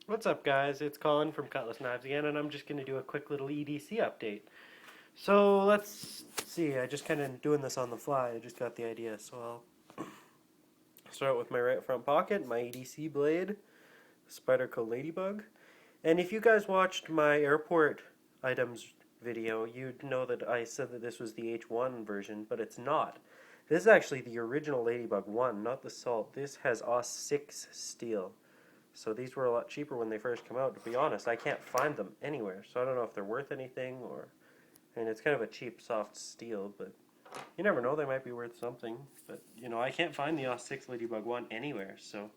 What's up, guys? It's Colin from Cutlassknives again, and I'm just going to do a quick little EDC update. So let's see, I just kind of doing this on the fly. I just got the idea, so I'll start with my right front pocket, my EDC blade, spider called Ladybug. And if you guys watched my airport items video, you'd know that I said that this was the H1 version, but it's not. This is actually the original Ladybug 1, not the Salt. This has AUS 6 steel. So these were a lot cheaper when they first come out. To be honest, I can't find them anywhere. So I don't know if they're worth anything or... And it's kind of a cheap, soft steel, but you never know. They might be worth something. But, you know, I can't find the AUS 6 Ladybug 1 anywhere. So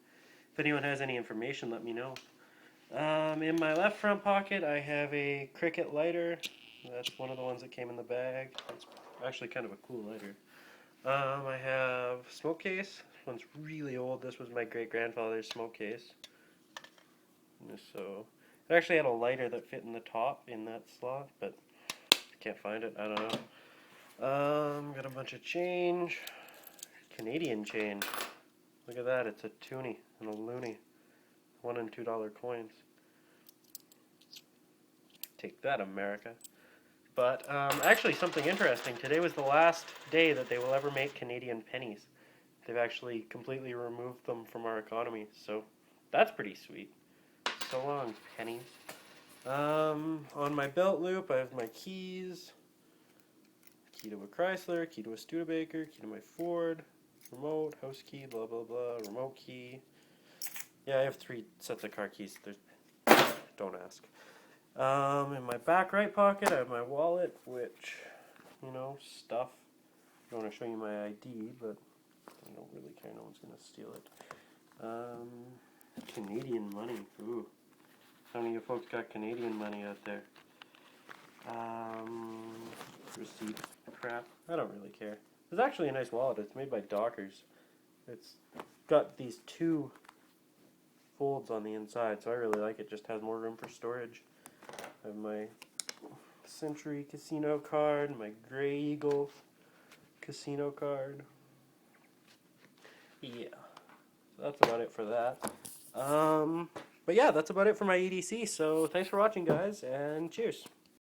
if anyone has any information, let me know. In my left front pocket, I have a Cricket lighter. That's one of the ones that came in the bag. It's actually kind of a cool lighter. I have smoke case. This one's really old. This was my great-grandfather's smoke case. So it actually had a lighter that fit in the top in that slot, but I can't find it. I don't know. Got a bunch of change. Canadian change. Look at that. It's a toonie and a loonie. $1 and $2 coins. Take that, America. But actually, something interesting. Today was the last day that they will ever make Canadian pennies. They've actually completely removed them from our economy, so that's pretty sweet. So long, pennies. On my belt loop, I have my keys. Key to a Chrysler, key to a Studebaker, key to my Ford, remote, house key, blah blah blah, remote key. Yeah, I have 3 sets of car keys. Don't ask. In my back right pocket, I have my wallet, which, you know, stuff. I don't want to show you my ID, but I don't really care. No one's going to steal it. Canadian money. Ooh. How many of you folks got Canadian money out there? Receipt crap. I don't really care. It's actually a nice wallet. It's made by Dockers. It's got these 2 folds on the inside, so I really like it. Just has more room for storage. I have my Century Casino card, my Grey Eagle Casino card. Yeah. So that's about it for that. But yeah, that's about it for my EDC, so thanks for watching, guys, and cheers.